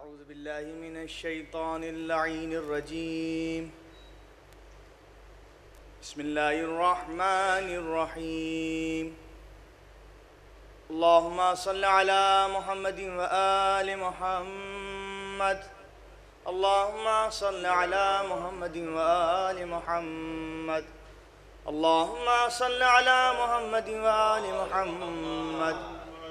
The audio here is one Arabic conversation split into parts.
أعوذ بالله من الشيطان اللعين الرجيم. بسم الله الرحمن الرحيم. اللهم صل على محمد وآل محمد. اللهم صل على محمد وآل محمد. اللهم صل على محمد وآل محمد.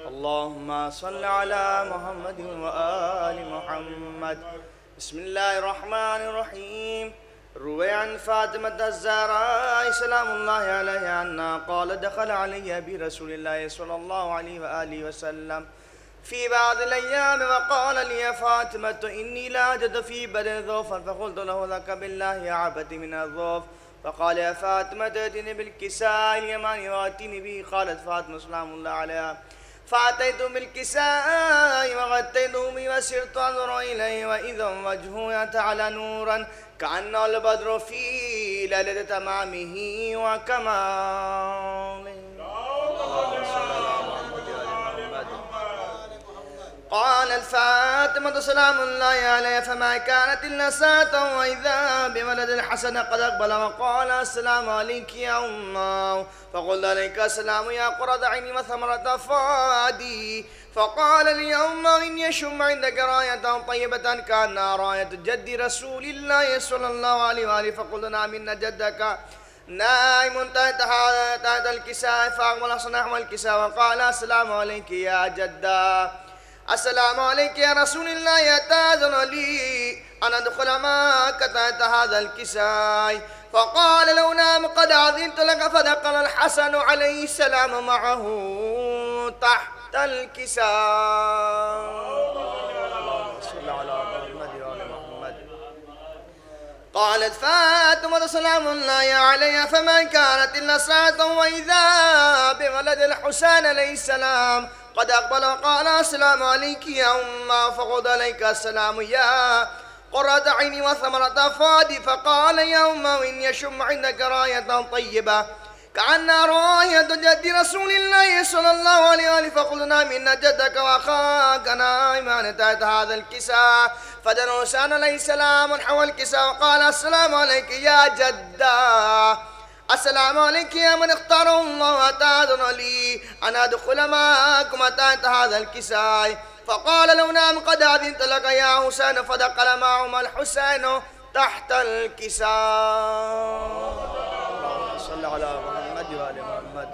اللهم صل على محمد وآل محمد. بسم الله الرحمن الرحيم. روي عن فاطمة الزهراء سلام الله عليها أنها قال دخل علي برسول الله صلى الله عليه وآله وسلم في بعض الأيام وقال لي يا فاطمة إني لا أجد في بدن ظوفا، فقلت له ذاك بالله يا عبدي من الظوف. فقال يا فاطمة ائتني بالكساء اليماني وأتيني به. قالت فاطمة سلام الله عليها فأتيت بالكساء وغطيته بي وسرت أنظر إليه وإذا وجهه يتعالى نورا كأنه البدر في ليلة تمامه وكماله. قالت فاطمة سلام الله عليها فما كانت إلا ساعة وإذا بولد الحسن قد أقبل وقال السلام عليك يا أمه. فقلت عليك السلام يا قرة عيني وثمرة فؤادي. فقال لي أمه إني أشم عندك راية طيبة كأنها راية جد رسول الله صلى الله عليه وآله. فقلت نعم إن جدك نائم تحت الكساء. فأقبل صنع الكساء وقال السلام عليك يا جدة. السلام عليك يا رسول الله يتأذن لي أن أدخل معك تحت هذا الكساء. فقال لو نام قد أذنت لك. فدخل الحسن عليه السلام معه تحت الكساء. صلى على محمد وآل محمد. قالت فاطمة سلام الله عليها فما كانت إلا ساعة وإذا بولد الحسين عليه السلام قد أقبل وقال السلام عليك يا أمه. فقد عليك السلام يا قرة عيني وثمرة فؤادي. فقال يا أمه إني أشم عندك راية طيبة كأنها راية جد رسول الله صلى الله عليه وآله. فقلنا من جدك وأخاك نائمان تحت هذا الكساء. فدنا حسين عليه السلام حول الكساء وقال السلام عليك يا جدة. السلام عليك يا من اختاره الله وتأذن لي أن أدخل معكم تحت هذا الكساء. فقال لو نام قد أذنت لك يا حسين. فدخل معهما الحسين تحت الكساء. اللهم صل على محمد وآل محمد.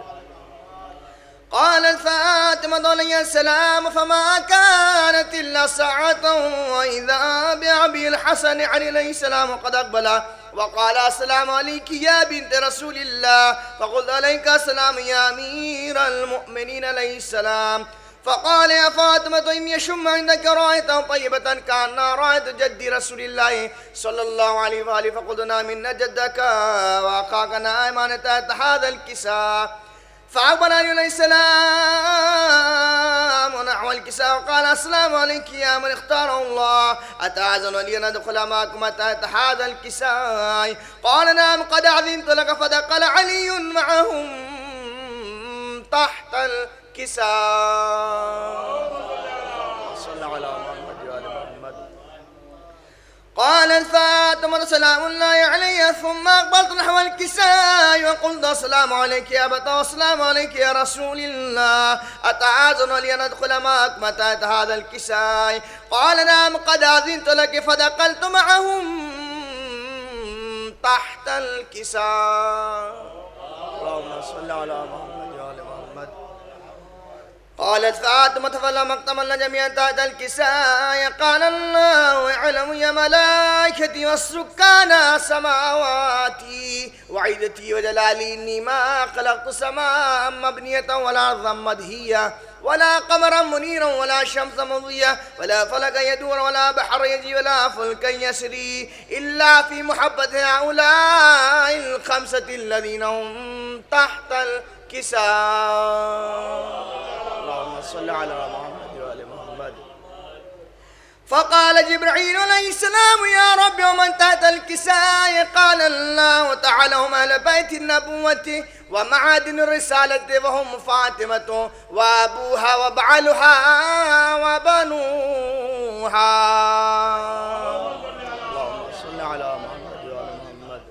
قالت فاطمة عليه السلام فما كانت إلا ساعة وإذا بأبي الحسن عليه السلام قد أقبل وقال السلام عليك يا بنت رسول الله. فقلت عليك السلام يا أمير المؤمنين عليه السلام. فقال يا فاطمة إني أشم عندك راية طيبة كأنها راية جد رسول الله صلى الله عليه وآله. فقلنا من جدك وأخاك نائمان تحت هذا الكساء. فأقبل عليه السلام نحو الكساء وقال السلام عليك يا من اختاره الله أتأذن لي أن أدخل معكم تحت هذا الكساء. قال نعم قد أذنت لك. فدخل علي معهم تحت الكساء. صلى على محمد وآل محمد. قالت فاطمة سلام الله عليها ثم أقبلت نحو الكساء وقلت السلام عليك يا أبت والسلام عليك يا رسول الله أتأذن لي أن أدخل معكم تحت هذا الكساء. قال نعم قد أذنت لك. فدخلت معهم تحت الكساء. اللهم صل على محمد وآل محمد. قالت فاطمة فلما اكتملنا جميعا تحت الكساء قال الله يعلم يا ملائكتي والسكان السماوات وعزتي وجلالي إني ما خلقت سماء مبنية ولا أرضا مدهية ولا قمرا منيرا ولا شمس مضية ولا فلك يدور ولا بحر يجري ولا فلك يسري إلا في محبة هؤلاء الخمسة الذين هم تحت الكساء. اللهم صل على محمد وآل محمد. فقال جبريل عليه السلام يا رب ومن تحت الكساء؟ قال الله تعالى هم أهل بيت النبوة ومعادن الرسالة وهم فاطمة وأبوها وبعلها وبنو يدعوها. اللهم صل على محمد وآل محمد.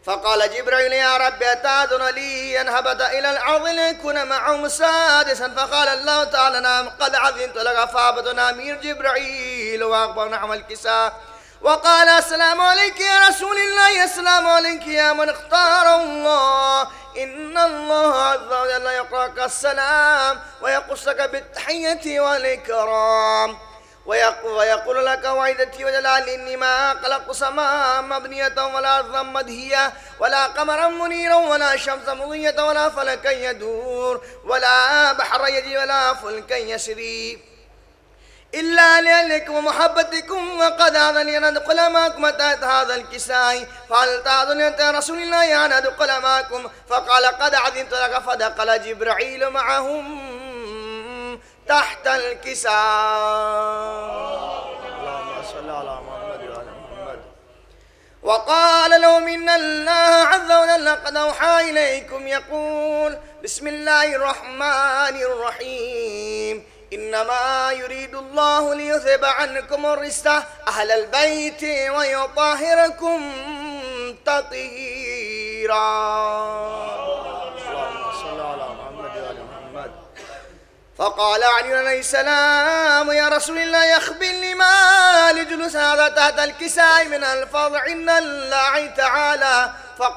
فقال جبريل يا رب أتأذن لي أن هبط إلى الأرض ليكون معهم سادسا؟ فقال الله تعالى نعم قد أذنت لك. فهبط أمير جبريل وأقبل نحو الكساء وقال السلام عليك يا رسول الله. السلام عليك يا من اختار الله. إن الله عز وجل يقرأك السلام ويقصك بالتحية والإكرام ويقول لك وعدتي وجلالي إني ما خلقت سماء مبنية ولا أرضا مدهية ولا قمرا منيرا ولا شمسا مضية ولا فلكا يدور ولا بحر يجري ولا فلكا يسري إلا لأجلكم ومحبتكم. وقد أذن أن أدخل معكم تحت هذا الكساء فهل تأذن يا رسول الله أن أدخل معكم؟ فقال قد أذنت لك. فدخل جبريل معهم تحت الكساء. اللهم صل على محمد وآل محمد. وقال لهم إن الله عز وجل قد أوحى إليكم يقول بسم الله الرحمن الرحيم إنما يريد الله ليذهب عنكم الرجس أهل البيت ويطهركم تطهيرا. اللهم صل على محمد وآل محمد. فقال علي عليه السلام يا رسول الله أخبرني ما لجلوس هذا تحت الكساء من الفضل عند الله تعالى؟ فقال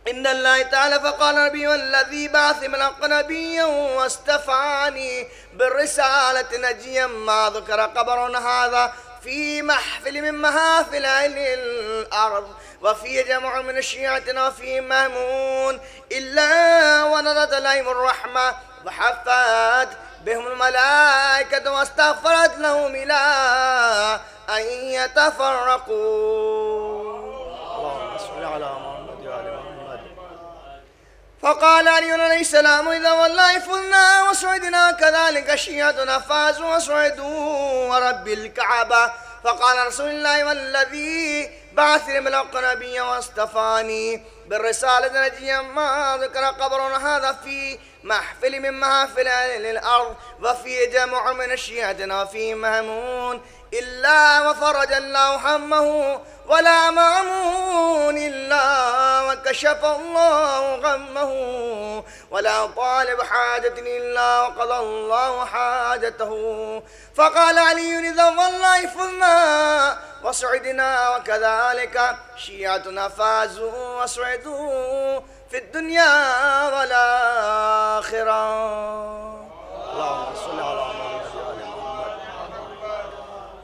إن الله تعالى فقال نبي والذي بعث ملك نبيا واستفاني بالرسالة نجيا ما ذكر قبر هذا في محفل من محافل أهل الأرض وفي جمع من الشيعة وفي مهمون إلا ونزلت عليهم الرحمة وحفت بهم الملائكة واستغفرت لهم إلى أن يتفرقوا. اللهم صل على محمد وآل محمد. فقال علي عليه السلام إذا والله فزنا وسعدنا كذلك شيعتنا فازوا وسعدوا ورب الكعبة. فقال رسول الله والذي بعث ملك نبيا واصطفاني بالرسالة نجيا ما ذكر قبر هذا في محفل من محافل أهل الأرض وفي جمع من الشيعة وفي مهمون إلا وفرج الله همه ولا مأمون إلا وكشف الله غمه ولا طالب حاجة إلا وقضى الله حاجته. فقال علي إذا والله فزنا وسعدنا وكذلك شيعتنا فازوا وسعدوا في الدنيا والآخرة. اللهم صل على محمد وآل محمد.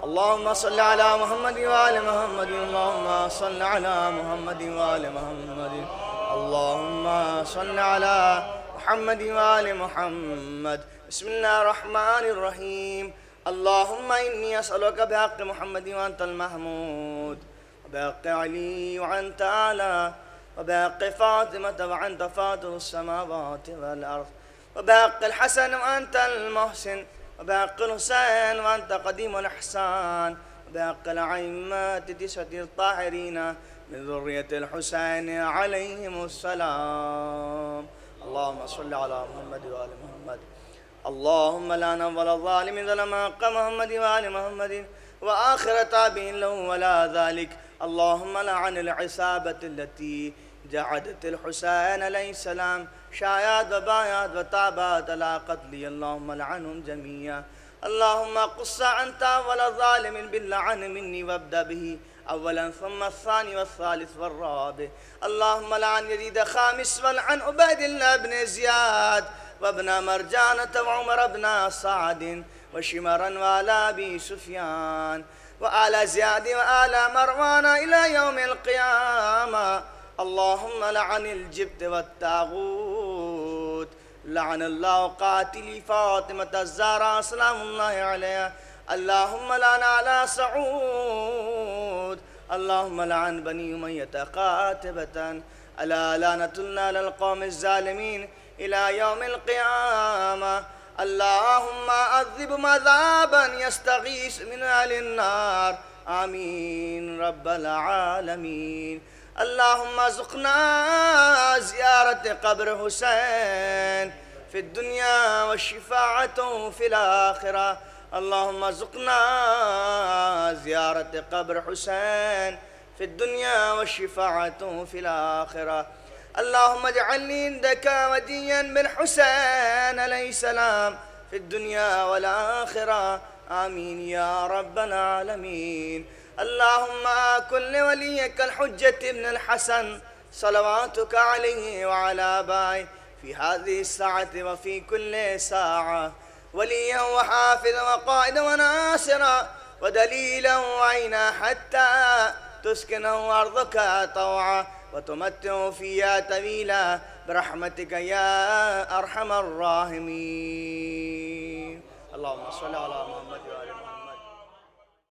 اللهم صل على محمد وآل محمد. اللهم صل على محمد وآل محمد. اللهم صل على محمد وآل محمد. بسم الله الرحمن الرحيم. اللهم إني أسألك بحق محمد وأنت المحمود وبحق علي وأنت أعلى وبحق فاطمة وأنت فاطر السماوات والأرض وبحق الحسن وأنت المحسن وبحق الحسين وأنت قديم الإحسان وبحق الأئمة 9 الطاهرين من ذرية الحسين عليهم السلام. اللهم صل على محمد وآل محمد. اللهم لا نول الظالم ظلم حق محمد وآل محمد وآخر تابع له ولا ذلك. اللهم لعن العصابة التي جعدت الحسين عليه السلام شايات وبايات وتابات على قتلي. اللهم لعنهم جميعا. اللهم قص أنت أول ظالم باللعن مني وابدأ به أولا ثم الثاني والثالث والرابع. اللهم لعن يزيد خامس ولعن عبيد الله بن زياد وابن مرجانة وعمر بن سعد وشمرا وآل أبي سفيان وآل زياد وآل مروان إلى يوم القيامة. اللهم لعن الجبت والطاغوت. لعن الله قاتلي فاطمة الزهراء سلام الله عليها. اللهم لعن على سعود. اللهم لعن بني أمية قاتبة. ألا لعنة الله على القوم الظالمين إلى يوم القيامة. اللهم عذبهم عذابا يستغيث من أهل النار. آمين رب العالمين. اللهم ارزقنا زيارة قبر حسين في الدنيا والشفاعة في الآخرة. اللهم ارزقنا زيارة قبر حسين في الدنيا والشفاعة في الآخرة. اللهم اجعلني عندك وديا بالحسين عليه السلام في الدنيا والآخرة. آمين يا رب العالمين. اللهم كن لوليك الحجة بن الحسن صلواتك عليه وعلى آبائه في هذه الساعة وفي كل ساعة وليا وحافظا وقائدا وناصرا ودليلا وعينا حتى تسكنه أرضك طوعا وتمتع فيها طويلا برحمتك يا أرحم الراحمين. اللهم صل على محمد.